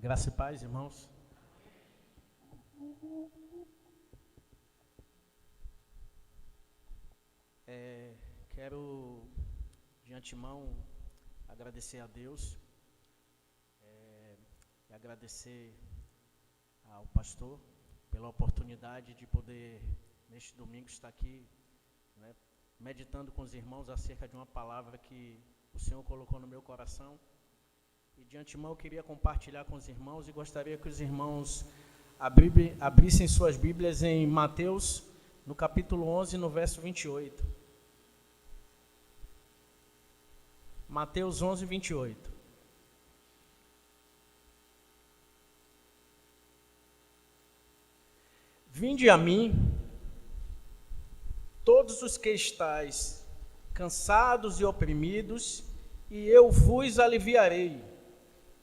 Graça e paz, irmãos. Quero, de antemão, agradecer a Deus e agradecer ao pastor pela oportunidade de poder, neste domingo, estar aqui, meditando com os irmãos acerca de uma palavra que o Senhor colocou no meu coração. E de antemão eu queria compartilhar com os irmãos e gostaria que os irmãos abrissem suas Bíblias em Mateus, no capítulo 11, no verso 28. Mateus 11, 28. Vinde a mim, todos os que estáis cansados e oprimidos, e eu vos aliviarei.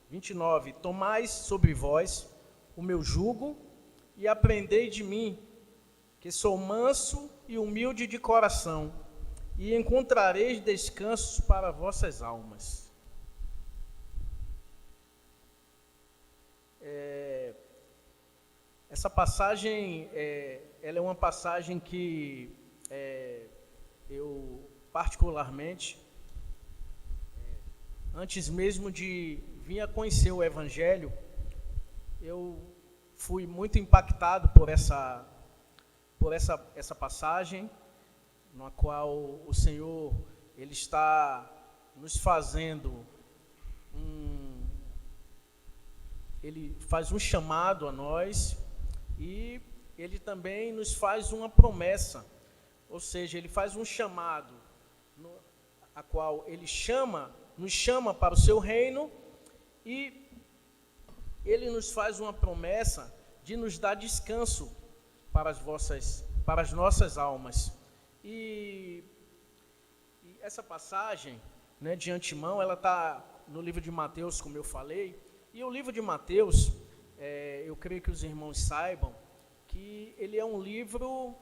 29. Tomai sobre vós o meu jugo e aprendei de mim, que sou manso e humilde de coração, e encontrareis descanso para vossas almas. Essa passagem, ela é uma passagem que eu particularmente, antes mesmo de vir a conhecer o Evangelho, eu fui muito impactado por essa passagem, na qual o Senhor ele está nos fazendo ele faz um chamado a nós e ele também nos faz uma promessa, ou seja, ele faz um chamado a qual ele nos chama para o seu reino e ele nos faz uma promessa de nos dar descanso para as nossas almas. E essa passagem, de antemão, ela está no livro de Mateus, como eu falei, e o livro de Mateus, eu creio que os irmãos saibam, que ele é um livro,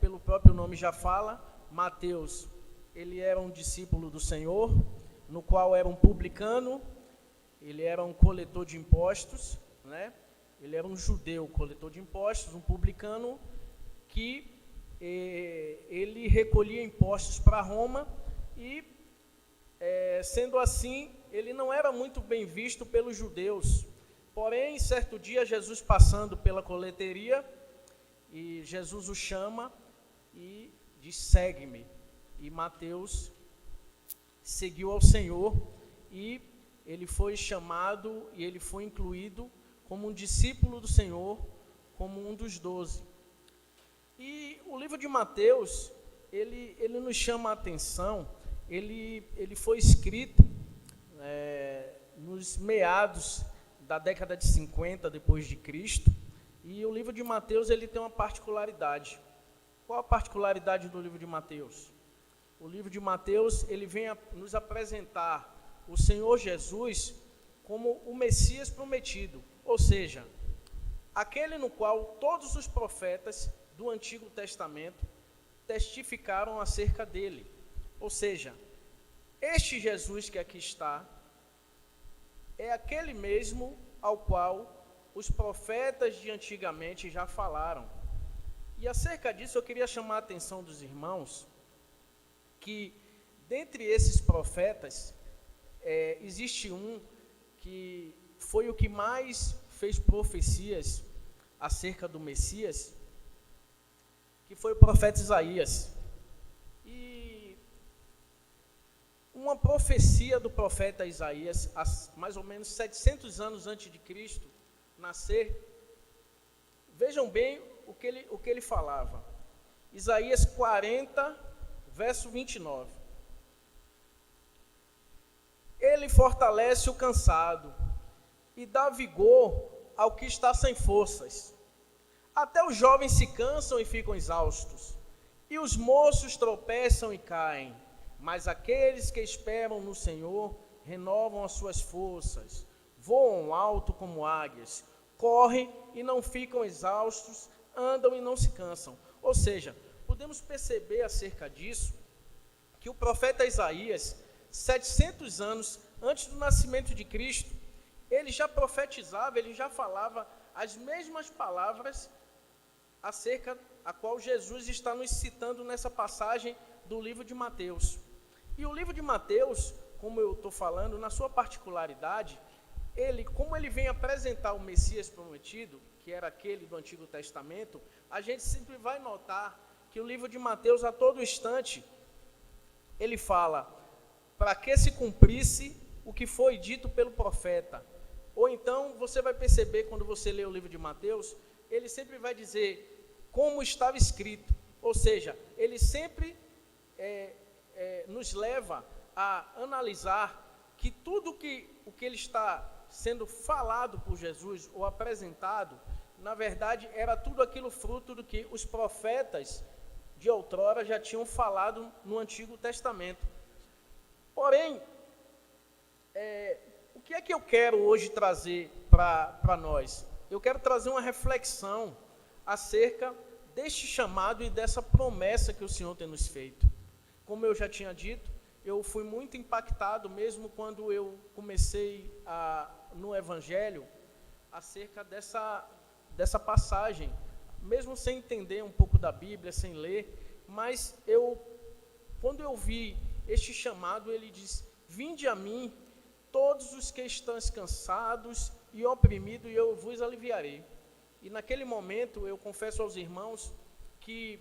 pelo próprio nome já fala, Mateus, ele era um discípulo do Senhor, no qual era um publicano, ele era um coletor de impostos, ele era um judeu coletor de impostos, um publicano que ele recolhia impostos para Roma e, sendo assim, ele não era muito bem visto pelos judeus. Porém, certo dia, Jesus passando pela coleteria, e Jesus o chama e diz, segue-me. E Mateus seguiu ao Senhor e ele foi chamado e ele foi incluído como um discípulo do Senhor, como um dos 12. E o livro de Mateus, ele nos chama a atenção, ele foi escrito nos meados da década de 50 depois de Cristo, e o livro de Mateus ele tem uma particularidade. Qual a particularidade do livro de Mateus? O livro de Mateus ele vem a nos apresentar o Senhor Jesus como o Messias prometido, ou seja, aquele no qual todos os profetas do Antigo Testamento testificaram acerca dele. Ou seja, este Jesus que aqui está é aquele mesmo ao qual os profetas de antigamente já falaram. E acerca disso eu queria chamar a atenção dos irmãos que dentre esses profetas existe um que foi o que mais fez profecias acerca do Messias, que foi o profeta Isaías. E uma profecia do profeta Isaías, mais ou menos 700 anos antes de Cristo nascer, vejam bem o que ele falava. Isaías 40, verso 29. Ele fortalece o cansado e dá vigor ao que está sem forças. Até os jovens se cansam e ficam exaustos, e os moços tropeçam e caem, mas aqueles que esperam no Senhor renovam as suas forças, voam alto como águias, correm e não ficam exaustos, andam e não se cansam. Ou seja, podemos perceber acerca disso, que o profeta Isaías, 700 anos antes do nascimento de Cristo, ele já profetizava, ele já falava as mesmas palavras acerca a qual Jesus está nos citando nessa passagem do livro de Mateus. E o livro de Mateus, como eu estou falando, na sua particularidade, como ele vem apresentar o Messias prometido, que era aquele do Antigo Testamento, a gente sempre vai notar que o livro de Mateus, a todo instante, ele fala para que se cumprisse o que foi dito pelo profeta. Ou então, você vai perceber, quando você lê o livro de Mateus, ele sempre vai dizer como estava escrito. Ou seja, ele sempre nos leva a analisar que tudo o que ele está sendo falado por Jesus ou apresentado, na verdade, era tudo aquilo fruto do que os profetas de outrora já tinham falado no Antigo Testamento. Porém, o que é que eu quero hoje trazer para nós? Eu quero trazer uma reflexão acerca deste chamado e dessa promessa que o Senhor tem nos feito. Como eu já tinha dito, eu fui muito impactado, mesmo quando eu comecei no Evangelho, acerca dessa passagem, mesmo sem entender um pouco da Bíblia, sem ler, mas quando eu vi este chamado, ele diz: vinde a mim, todos os que estão cansados e oprimidos, e eu vos aliviarei. E naquele momento, eu confesso aos irmãos que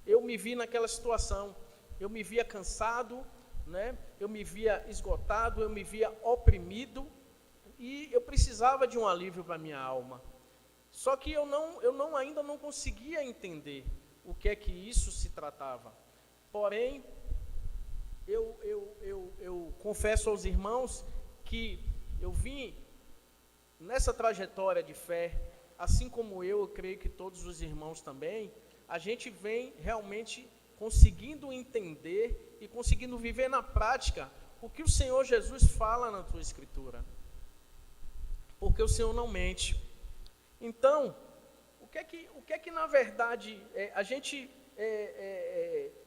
eu me vi naquela situação. Eu me via cansado, né? Eu me via esgotado, eu me via oprimido, e eu precisava de um alívio para a minha alma. Só que eu ainda não conseguia entender o que é que isso se tratava. Porém, eu confesso aos irmãos que eu vim nessa trajetória de fé, assim como eu creio que todos os irmãos também, a gente vem realmente conseguindo entender e conseguindo viver na prática o que o Senhor Jesus fala na tua Escritura. Porque o Senhor não mente. Então, o que é que na verdade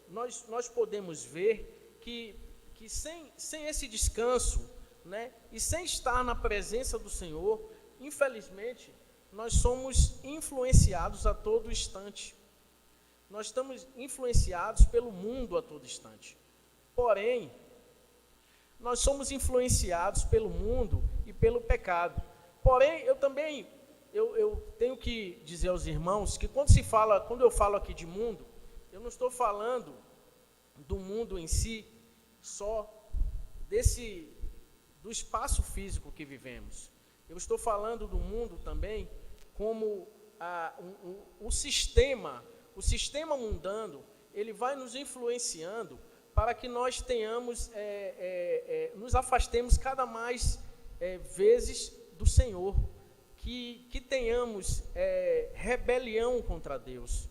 nós podemos ver que sem esse descanso, né, e sem estar na presença do Senhor, infelizmente, nós somos influenciados a todo instante. Nós estamos influenciados pelo mundo a todo instante. Porém, nós somos influenciados pelo mundo e pelo pecado. Porém, eu tenho que dizer aos irmãos que quando eu falo aqui de mundo, eu não estou falando do mundo em si, só do espaço físico que vivemos. Eu estou falando do mundo também como o sistema mundano, ele vai nos influenciando para que nós tenhamos, nos afastemos cada mais vezes do Senhor, que tenhamos rebelião contra Deus,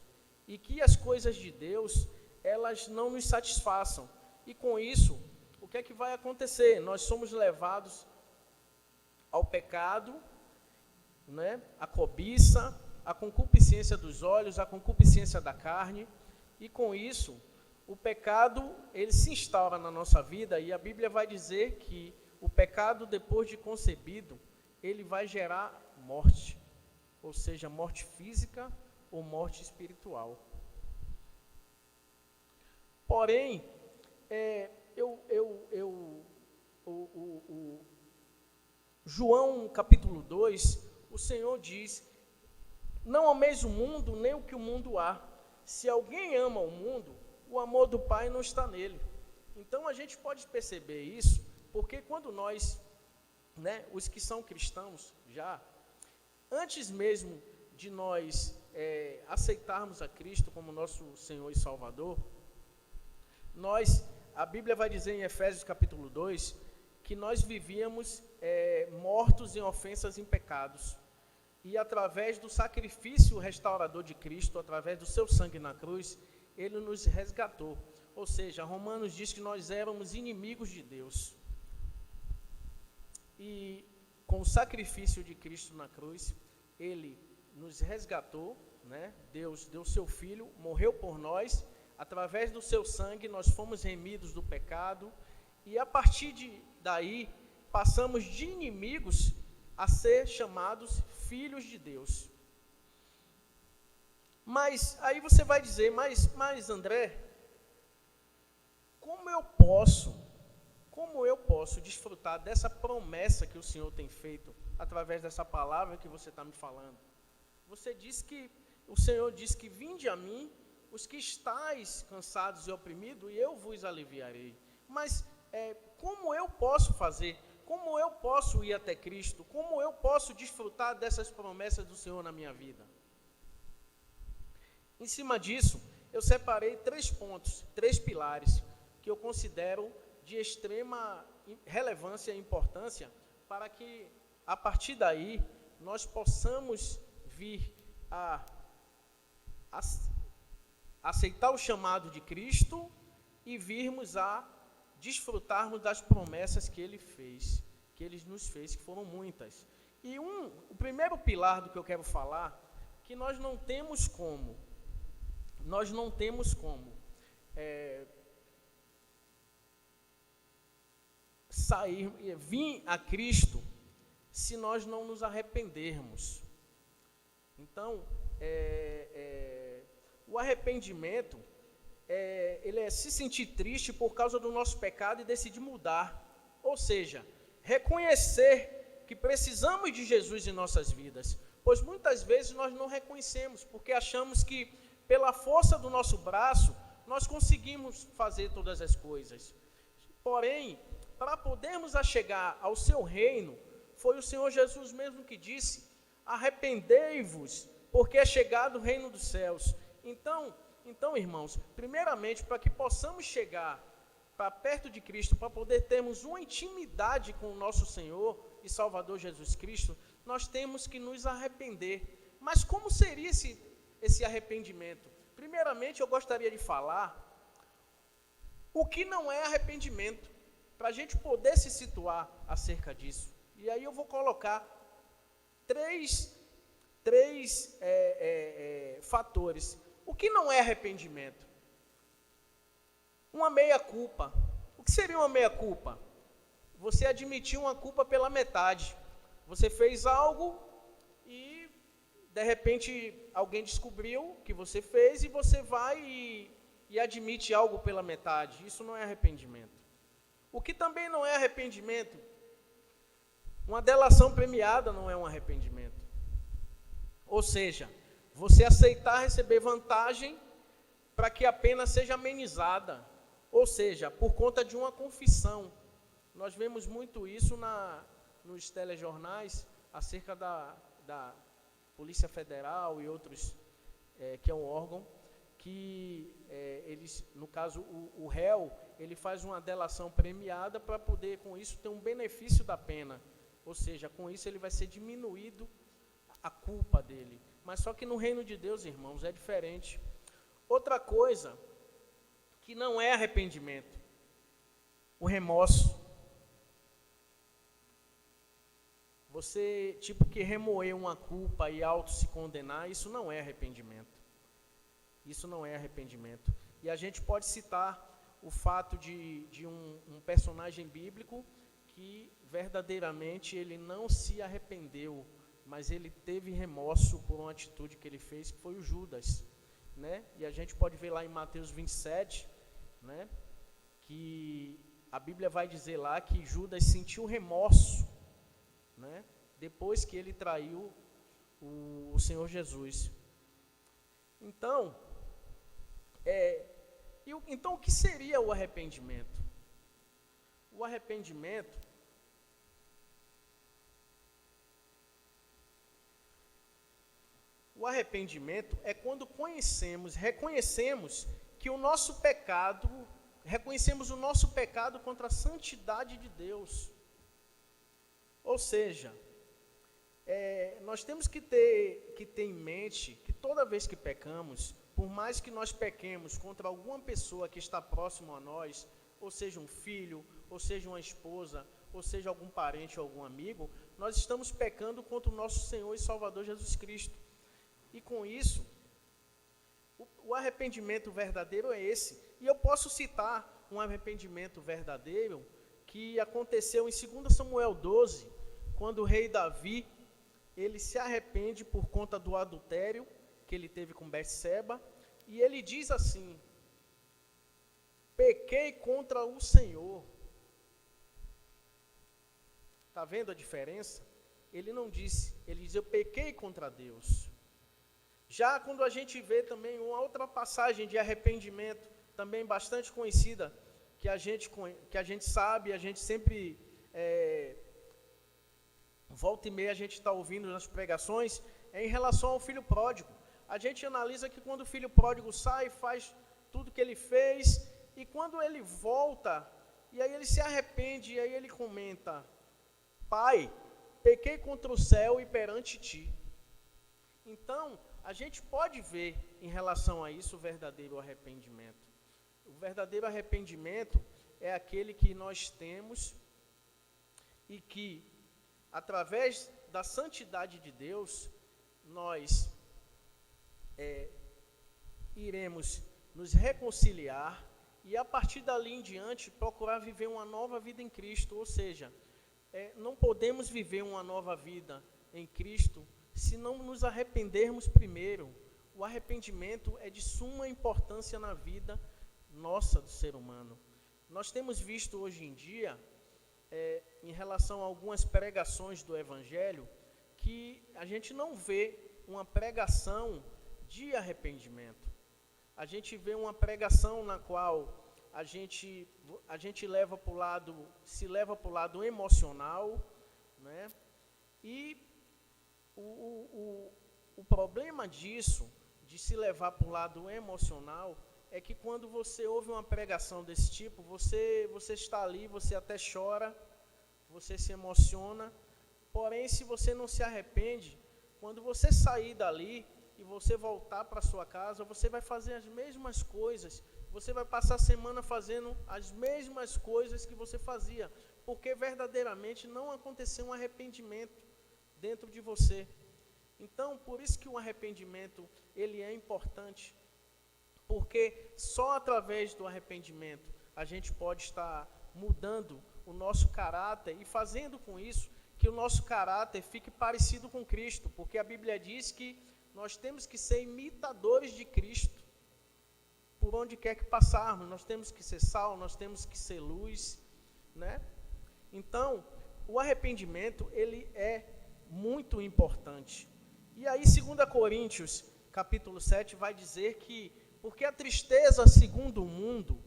e que as coisas de Deus, elas não nos satisfaçam. E com isso, o que é que vai acontecer? Nós somos levados ao pecado, né? A cobiça, a concupiscência dos olhos, a concupiscência da carne, e com isso, o pecado, ele se instaura na nossa vida, e a Bíblia vai dizer que o pecado, depois de concebido, ele vai gerar morte, ou seja, morte física ou morte espiritual. Porém, João capítulo 2, o Senhor diz: não ameis o mundo, nem o que o mundo há. Se alguém ama o mundo, o amor do Pai não está nele. Então a gente pode perceber isso, porque quando nós, né, os que são cristãos já, antes mesmo de nós aceitarmos a Cristo como nosso Senhor e Salvador, a Bíblia vai dizer em Efésios capítulo 2, que nós vivíamos mortos em ofensas e em pecados, e através do sacrifício restaurador de Cristo, através do seu sangue na cruz, ele nos resgatou. Ou seja, Romanos diz que nós éramos inimigos de Deus, e com o sacrifício de Cristo na cruz, ele nos resgatou, né? Deus deu seu Filho, morreu por nós, através do seu sangue nós fomos remidos do pecado, e a partir daí passamos de inimigos a ser chamados filhos de Deus. Mas aí você vai dizer, mas André, como eu posso desfrutar dessa promessa que o Senhor tem feito através dessa palavra que você está me falando? O Senhor diz que vinde a mim os que estáis cansados e oprimidos, e eu vos aliviarei. Mas como eu posso fazer? Como eu posso ir até Cristo? Como eu posso desfrutar dessas promessas do Senhor na minha vida? Em cima disso, eu separei 3 pontos, 3 pilares, que eu considero de extrema relevância e importância para que, a partir daí, nós possamos vir a aceitar o chamado de Cristo e virmos a desfrutarmos das promessas que Ele fez, que Ele nos fez, que foram muitas. E o primeiro pilar do que eu quero falar, que nós não temos como vir a Cristo se nós não nos arrependermos. Então, o arrependimento, ele é se sentir triste por causa do nosso pecado e decidir mudar. Ou seja, reconhecer que precisamos de Jesus em nossas vidas. Pois muitas vezes nós não reconhecemos, porque achamos que pela força do nosso braço, nós conseguimos fazer todas as coisas. Porém, para podermos chegar ao seu reino, foi o Senhor Jesus mesmo que disse: arrependei-vos, porque é chegado o reino dos céus. Então, irmãos, primeiramente, para que possamos chegar para perto de Cristo, para poder termos uma intimidade com o nosso Senhor e Salvador Jesus Cristo, nós temos que nos arrepender. Mas como seria esse arrependimento? Primeiramente, eu gostaria de falar o que não é arrependimento, para a gente poder se situar acerca disso. E aí eu vou colocar três fatores. O que não é arrependimento? Uma meia-culpa. O que seria uma meia-culpa? Você admitiu uma culpa pela metade. Você fez algo e, de repente, alguém descobriu que você fez e você vai e admite algo pela metade. Isso não é arrependimento. O que também não é arrependimento? Uma delação premiada não é um arrependimento. Ou seja, você aceitar receber vantagem para que a pena seja amenizada. Ou seja, por conta de uma confissão. Nós vemos muito isso nos telejornais acerca da Polícia Federal e outros, que é um órgão, que eles, no caso, o réu, ele faz uma delação premiada para poder, com isso, ter um benefício da pena. Ou seja, com isso ele vai ser diminuído a culpa dele. Mas só que no reino de Deus, irmãos, é diferente. Outra coisa que não é arrependimento, o remorso. Você, que remoer uma culpa e se condenar, isso não é arrependimento. Isso não é arrependimento. E a gente pode citar o fato de um personagem bíblico que verdadeiramente ele não se arrependeu, mas ele teve remorso por uma atitude que ele fez, que foi o Judas, né? E a gente pode ver lá em Mateus 27, né, que a Bíblia vai dizer lá que Judas sentiu remorso, né, depois que ele traiu o Senhor Jesus. Então, o que seria o arrependimento? O arrependimento é quando reconhecemos que o nosso pecado, reconhecemos o nosso pecado contra a santidade de Deus. Ou seja, nós temos que ter em mente que toda vez que pecamos, por mais que nós pequemos contra alguma pessoa que está próximo a nós, ou seja um filho, ou seja uma esposa, ou seja algum parente ou algum amigo, nós estamos pecando contra o nosso Senhor e Salvador Jesus Cristo. E com isso, o arrependimento verdadeiro é esse. E eu posso citar um arrependimento verdadeiro que aconteceu em 2 Samuel 12, quando o rei Davi, ele se arrepende por conta do adultério que ele teve com Betseba, e ele diz assim: pequei contra o Senhor. Está vendo a diferença? Ele não disse, ele diz: eu pequei contra Deus. Já quando a gente vê também uma outra passagem de arrependimento, também bastante conhecida, que a gente sabe, a gente sempre, volta e meia a gente está ouvindo nas pregações, é em relação ao filho pródigo. A gente analisa que quando o filho pródigo sai, faz tudo que ele fez, e quando ele volta, e aí ele se arrepende, e aí ele comenta: Pai, pequei contra o céu e perante ti. Então, a gente pode ver em relação a isso o verdadeiro arrependimento. O verdadeiro arrependimento é aquele que nós temos e que, através da santidade de Deus, nós iremos nos reconciliar e, a partir dali em diante, procurar viver uma nova vida em Cristo. Ou seja, não podemos viver uma nova vida em Cristo se não nos arrependermos primeiro. O arrependimento é de suma importância na vida nossa do ser humano. Nós temos visto hoje em dia, em relação a algumas pregações do Evangelho, que a gente não vê uma pregação de arrependimento. A gente vê uma pregação na qual a gente leva para o lado emocional, né? E o problema disso, de se levar para o lado emocional, é que quando você ouve uma pregação desse tipo, você está ali, você até chora, você se emociona, porém, se você não se arrepende, quando você sair dali e você voltar para sua casa, você vai fazer as mesmas coisas, você vai passar a semana fazendo as mesmas coisas que você fazia, porque verdadeiramente não aconteceu um arrependimento dentro de você. Então, por isso que o arrependimento, ele é importante, porque só através do arrependimento a gente pode estar mudando o nosso caráter e fazendo com isso que o nosso caráter fique parecido com Cristo, porque a Bíblia diz que nós temos que ser imitadores de Cristo, por onde quer que passarmos. Nós temos que ser sal, nós temos que ser luz, né? Então, o arrependimento, ele é muito importante. E aí, 2 Coríntios, capítulo 7, vai dizer que, porque a tristeza segundo o mundo,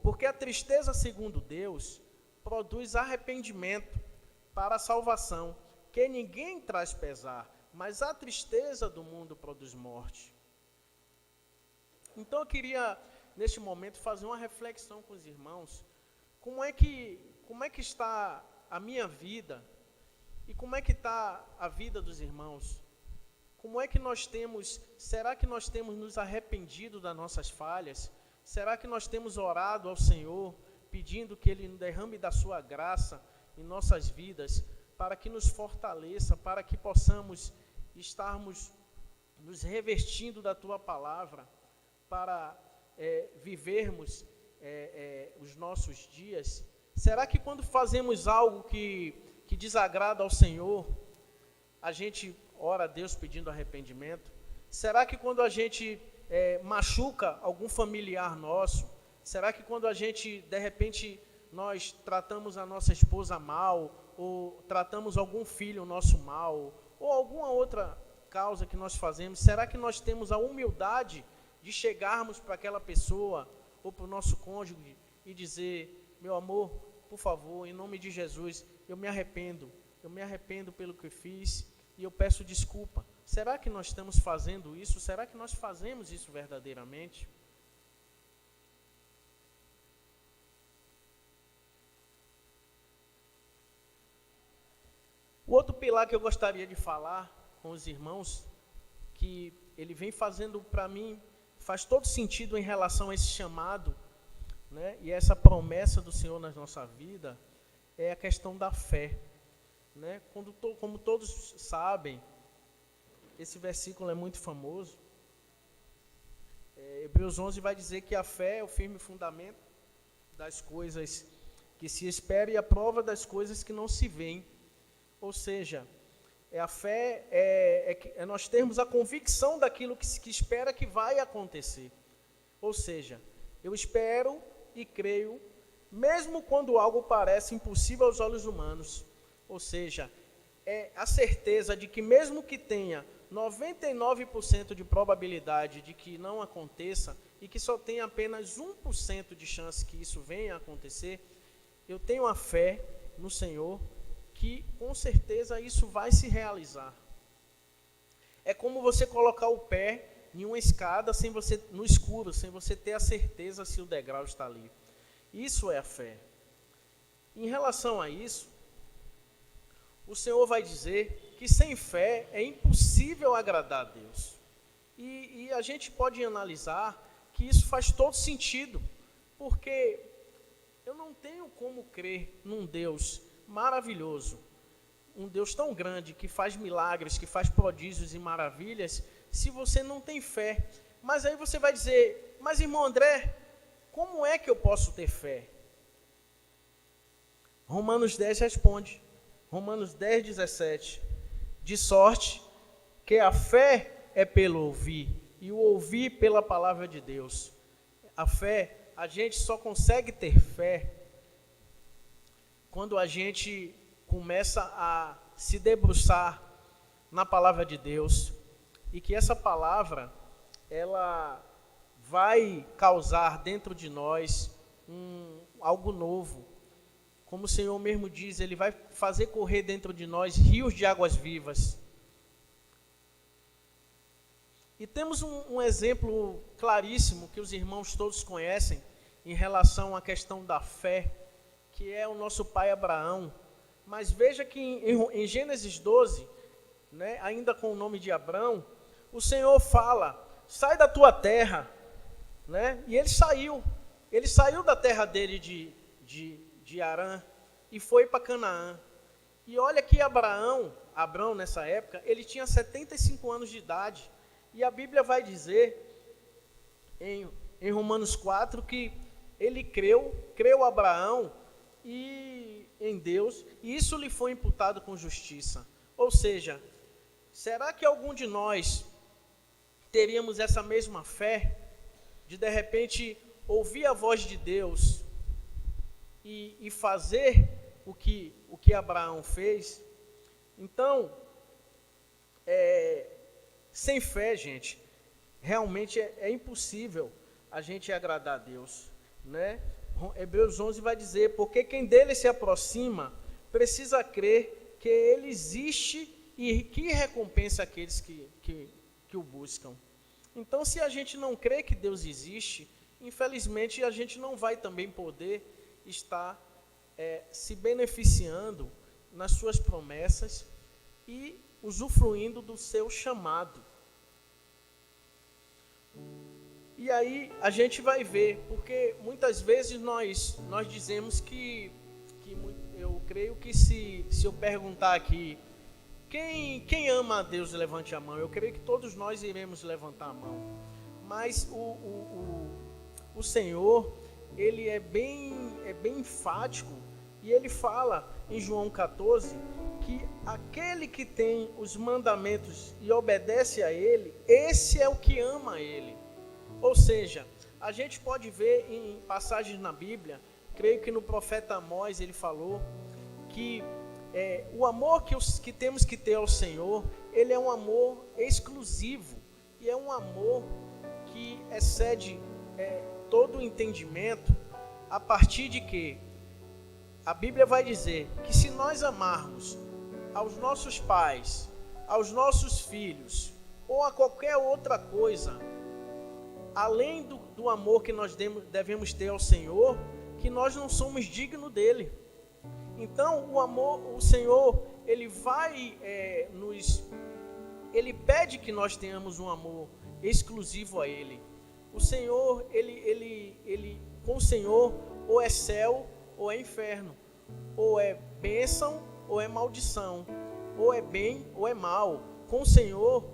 porque a tristeza segundo Deus, produz arrependimento para a salvação, que ninguém traz pesar, mas a tristeza do mundo produz morte. Então eu queria, neste momento, fazer uma reflexão com os irmãos, como é que está a minha vida, e como é que está a vida dos irmãos? Como é que será que nós temos nos arrependido das nossas falhas? Será que nós temos orado ao Senhor, pedindo que Ele derrame da sua graça em nossas vidas, para que nos fortaleça, para que possamos estarmos nos revestindo da Tua Palavra, para vivermos os nossos dias? Será que quando fazemos algo que desagrada ao Senhor, a gente ora a Deus pedindo arrependimento? Será que quando a gente machuca algum familiar nosso, será que quando a gente, de repente, nós tratamos a nossa esposa mal, ou tratamos algum filho nosso mal, ou alguma outra causa que nós fazemos, será que nós temos a humildade de chegarmos para aquela pessoa, ou para o nosso cônjuge, e dizer: meu amor, por favor, em nome de Jesus, eu me arrependo pelo que fiz, e eu peço desculpa. Será que nós estamos fazendo isso? Será que nós fazemos isso verdadeiramente? O outro pilar que eu gostaria de falar com os irmãos, que ele vem fazendo para mim, faz todo sentido em relação a esse chamado, né, e essa promessa do Senhor na nossa vida, é a questão da fé. Né? Como todos sabem, esse versículo é muito famoso. Hebreus 11 vai dizer que a fé é o firme fundamento das coisas que se esperam e a prova das coisas que não se veem. Ou seja, a fé é nós termos a convicção daquilo que espera que vai acontecer. Ou seja, eu espero e creio, mesmo quando algo parece impossível aos olhos humanos. Ou seja, é a certeza de que mesmo que tenha 99% de probabilidade de que não aconteça e que só tenha apenas 1% de chance que isso venha a acontecer, eu tenho a fé no Senhor que com certeza isso vai se realizar. É como você colocar o pé em uma escada no escuro, sem você ter a certeza se o degrau está ali. Isso é a fé. Em relação a isso, o Senhor vai dizer que sem fé é impossível agradar a Deus. E a gente pode analisar que isso faz todo sentido, porque eu não tenho como crer num Deus maravilhoso, um Deus tão grande, que faz milagres, que faz prodígios e maravilhas, se você não tem fé. Mas aí você vai dizer, mas irmão André, como é que eu posso ter fé? Romanos 10 responde, Romanos 10, 17, de sorte que a fé é pelo ouvir, e o ouvir pela palavra de Deus. A fé, a gente só consegue ter fé quando a gente começa a se debruçar na palavra de Deus, e que essa palavra, ela vai causar dentro de nós algo novo. Como o Senhor mesmo diz, Ele vai fazer correr dentro de nós rios de águas vivas. E temos um exemplo claríssimo que os irmãos todos conhecem em relação à questão da fé, que é o nosso pai Abraão. Mas veja que em Gênesis 12, né, ainda com o nome de Abrão, o Senhor fala, sai da tua terra, né? E ele saiu da terra dele de Arã e foi para Canaã. E olha que Abrão nessa época, ele tinha 75 anos de idade, e a Bíblia vai dizer em Romanos 4 que ele creu Abraão e em Deus, e isso lhe foi imputado com justiça. Ou seja, será que algum de nós teríamos essa mesma fé de repente ouvir a voz de Deus e fazer o que Abraão fez? Então, sem fé, gente, realmente é impossível a gente agradar a Deus, né? Hebreus 11 vai dizer, porque quem dele se aproxima precisa crer que ele existe e que recompensa aqueles que o buscam. Então, se a gente não crê que Deus existe, infelizmente a gente não vai também poder estar se beneficiando nas suas promessas e usufruindo do seu chamado. E aí a gente vai ver, porque muitas vezes nós dizemos que eu creio que se eu perguntar aqui, quem ama a Deus, levante a mão. Eu creio que todos nós iremos levantar a mão. Mas o Senhor, Ele é bem enfático, e Ele fala em João 14, que aquele que tem os mandamentos e obedece a Ele, esse é o que ama a Ele. Ou seja, a gente pode ver em passagens na Bíblia, creio que no profeta Amós ele falou que o amor que temos que ter ao Senhor, ele é um amor exclusivo, e é um amor que excede todo o entendimento, a partir de que a Bíblia vai dizer que se nós amarmos aos nossos pais, aos nossos filhos, ou a qualquer outra coisa, além do amor que nós devemos ter ao Senhor, que nós não somos dignos dele. Então, o Senhor, ele vai ele pede que nós tenhamos um amor exclusivo a Ele. O Senhor, com o Senhor, ou é céu ou é inferno, ou é bênção ou é maldição, ou é bem ou é mal. Com o Senhor,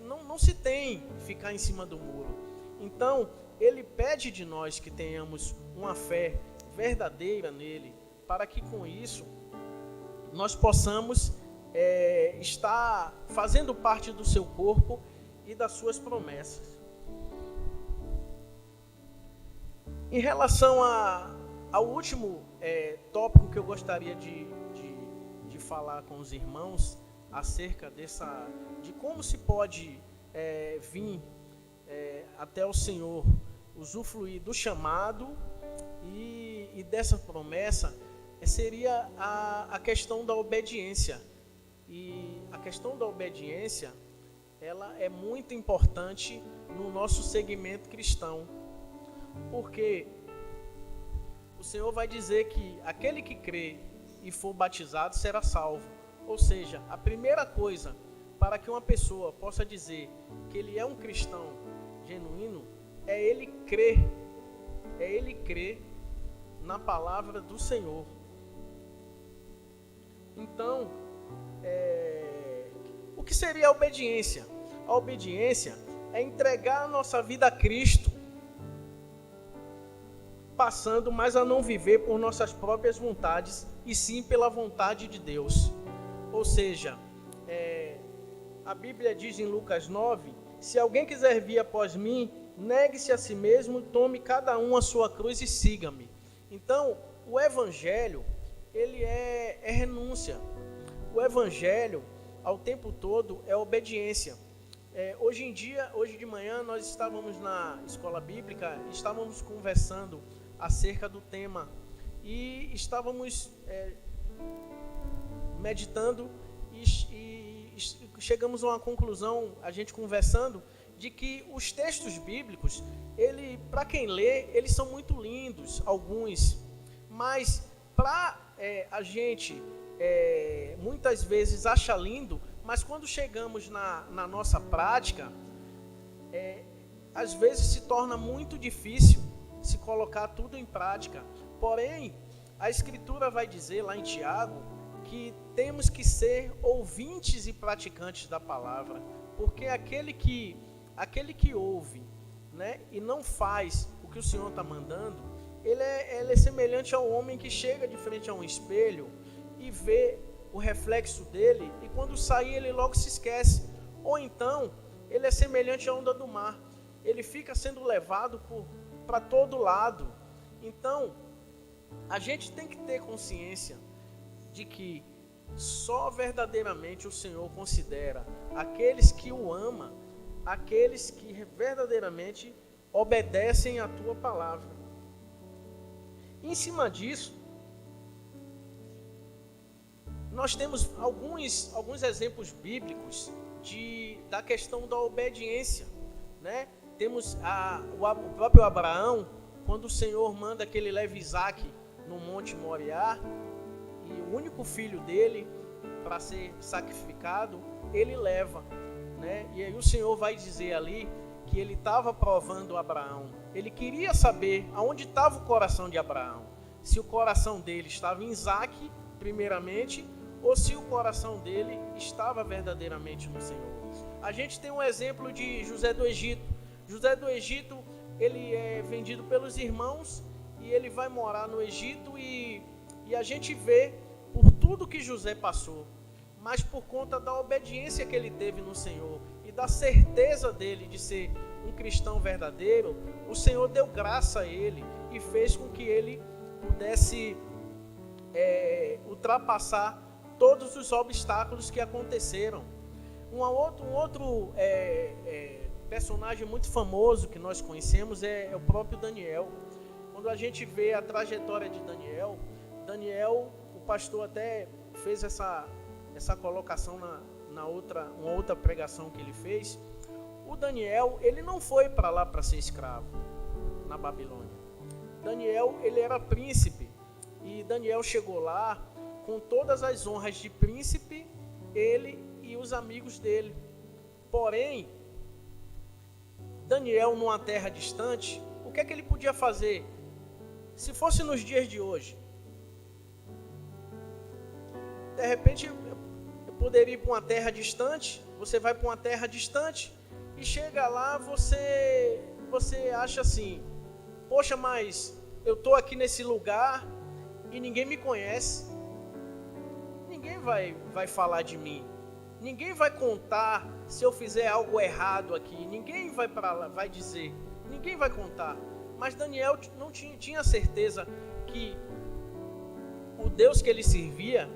não se tem ficar em cima do muro. Então, Ele pede de nós que tenhamos uma fé verdadeira nele, para que com isso nós possamos está fazendo parte do seu corpo e das suas promessas. Em relação ao último tópico que eu gostaria de falar com os irmãos, acerca de como se pode vir até o Senhor, usufruir do chamado e dessa promessa, seria a questão da obediência. E a questão da obediência, ela é muito importante no nosso segmento cristão, porque o Senhor vai dizer que aquele que crê e for batizado será salvo. Ou seja, a primeira coisa para que uma pessoa possa dizer que ele é um cristão genuíno é ele crer na palavra do Senhor. Então, o que seria a obediência? A obediência é entregar a nossa vida a Cristo, passando mais a não viver por nossas próprias vontades, e sim pela vontade de Deus. Ou seja, a Bíblia diz em Lucas 9, se alguém quiser vir após mim, negue-se a si mesmo, tome cada um a sua cruz e siga-me. Então, o Evangelho, ele é renúncia. O Evangelho, ao tempo todo, é obediência. Hoje de manhã, nós estávamos na escola bíblica, estávamos conversando acerca do tema e estávamos meditando e chegamos a uma conclusão, a gente conversando, de que os textos bíblicos, para quem lê, eles são muito lindos, alguns, mas para a gente muitas vezes acha lindo, mas quando chegamos na nossa prática, às vezes se torna muito difícil se colocar tudo em prática. Porém, a Escritura vai dizer lá em Tiago que temos que ser ouvintes e praticantes da palavra, porque aquele que ouve, né, e não faz o que o Senhor está mandando, ele é semelhante ao homem que chega de frente a um espelho e vê o reflexo dele, e quando sair ele logo se esquece. Ou então, ele é semelhante à onda do mar, ele fica sendo levado para todo lado. Então, a gente tem que ter consciência de que só verdadeiramente o Senhor considera aqueles que o amam, aqueles que verdadeiramente obedecem à tua palavra. Em cima disso, nós temos alguns exemplos bíblicos da questão da obediência, né? Temos o próprio Abraão, quando o Senhor manda que ele leve Isaac no Monte Moriá, e o único filho dele para ser sacrificado, ele leva, né? E aí o Senhor vai dizer ali que ele estava provando Abraão. Ele queria saber aonde estava o coração de Abraão. Se o coração dele estava em Isaac, primeiramente, ou se o coração dele estava verdadeiramente no Senhor. A gente tem um exemplo de José do Egito. José do Egito, ele é vendido pelos irmãos e ele vai morar no Egito, e a gente vê por tudo que José passou, mas por conta da obediência que ele teve no Senhor e da certeza dele de ser um cristão verdadeiro, o Senhor deu graça a ele e fez com que ele pudesse ultrapassar todos os obstáculos que aconteceram. Um outro personagem muito famoso que nós conhecemos é o próprio Daniel. Quando a gente vê a trajetória de Daniel, o pastor até fez essa colocação uma outra pregação que ele fez. O Daniel, ele não foi para lá para ser escravo na Babilônia. Daniel, ele era príncipe, e Daniel chegou lá com todas as honras de príncipe, ele e os amigos dele. Porém, Daniel, numa terra distante, o que é que ele podia fazer? Se fosse nos dias de hoje, de repente eu poderia ir para uma terra distante. Você vai para uma terra distante e chega lá, você acha assim: poxa, mas eu estou aqui nesse lugar e ninguém me conhece. Ninguém vai falar de mim. Ninguém vai contar se eu fizer algo errado aqui. Ninguém vai para lá, vai dizer. Ninguém vai contar. Mas Daniel não tinha certeza que o Deus que ele servia,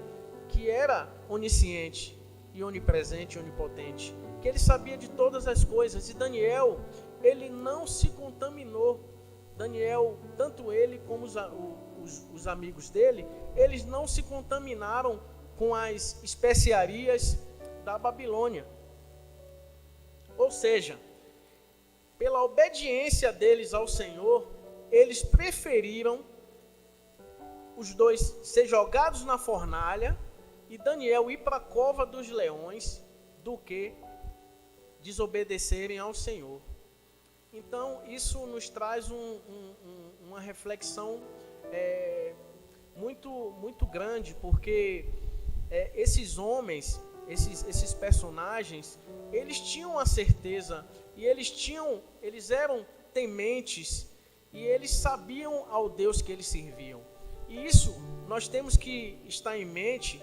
que era onisciente e onipresente e onipotente, que ele sabia de todas as coisas. E Daniel, ele não se contaminou. Daniel, tanto ele como os amigos dele, eles não se contaminaram com as especiarias da Babilônia. Ou seja, pela obediência deles ao Senhor, eles preferiram os dois ser jogados na fornalha e Daniel ir para a cova dos leões do que desobedecerem ao Senhor. Então, isso nos traz uma reflexão muito grande, porque esses homens, esses personagens, eles tinham a certeza e eles eram tementes e eles sabiam ao Deus que eles serviam. E isso nós temos que estar em mente,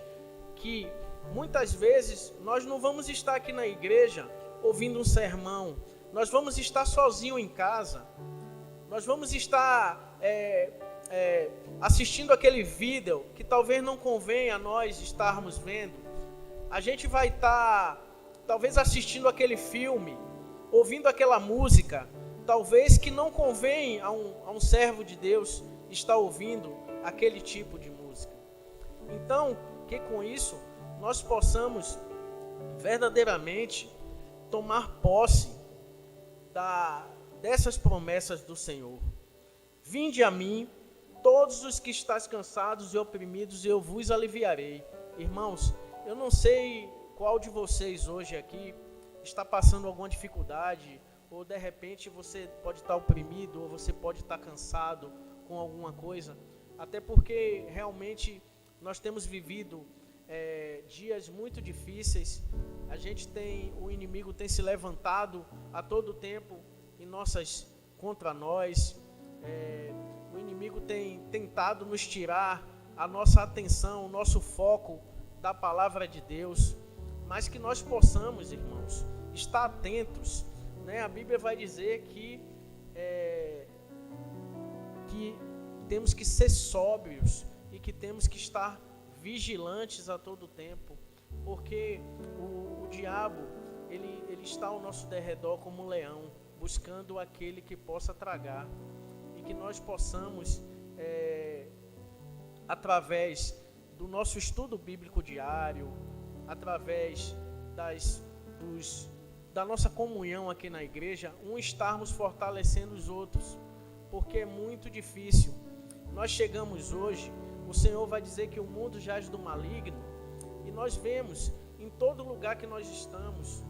que muitas vezes nós não vamos estar aqui na igreja ouvindo um sermão, nós vamos estar sozinhos em casa, nós vamos estar assistindo aquele vídeo que talvez não convenha a nós estarmos vendo. A gente vai estar talvez assistindo aquele filme, ouvindo aquela música, talvez que não convém a um servo de Deus estar ouvindo aquele tipo de música. Então, que com isso nós possamos verdadeiramente tomar posse dessas promessas do Senhor. Vinde a mim, todos os que estáis cansados e oprimidos, e eu vos aliviarei. Irmãos, eu não sei qual de vocês hoje aqui está passando alguma dificuldade, ou de repente você pode estar oprimido, ou você pode estar cansado com alguma coisa, até porque realmente nós temos vivido dias muito difíceis. O inimigo tem se levantado a todo tempo contra nós. O inimigo tem tentado nos tirar a nossa atenção, o nosso foco da palavra de Deus, mas que nós possamos, irmãos, estar atentos, né? A Bíblia vai dizer que temos que ser sóbrios e que temos que estar vigilantes a todo tempo, porque o diabo ele está ao nosso derredor como um leão, buscando aquele que possa tragar, e que nós possamos, através do nosso estudo bíblico diário, através da nossa comunhão aqui na igreja, estarmos fortalecendo os outros, porque é muito difícil. Nós chegamos hoje, o Senhor vai dizer que o mundo jaz do maligno, e nós vemos em todo lugar que nós estamos,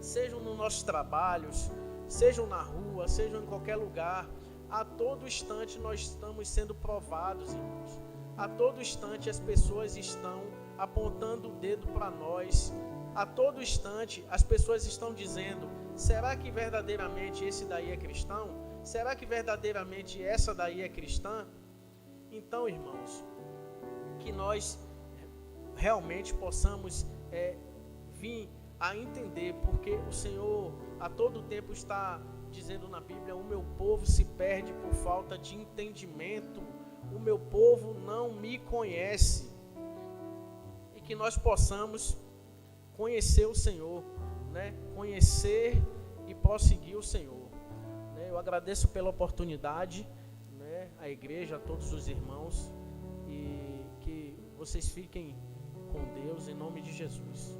sejam nos nossos trabalhos, sejam na rua, sejam em qualquer lugar, a todo instante nós estamos sendo provados, irmãos. A todo instante as pessoas estão apontando o dedo para nós. A todo instante as pessoas estão dizendo: será que verdadeiramente esse daí é cristão? Será que verdadeiramente essa daí é cristã? Então, irmãos, que nós realmente possamos vir a entender, porque o Senhor a todo tempo está dizendo na Bíblia: o meu povo se perde por falta de entendimento, o meu povo não me conhece. E que nós possamos conhecer o Senhor, né? Conhecer e prosseguir o Senhor, né? Eu agradeço pela oportunidade, né? A igreja, a todos os irmãos, e que vocês fiquem com Deus em nome de Jesus.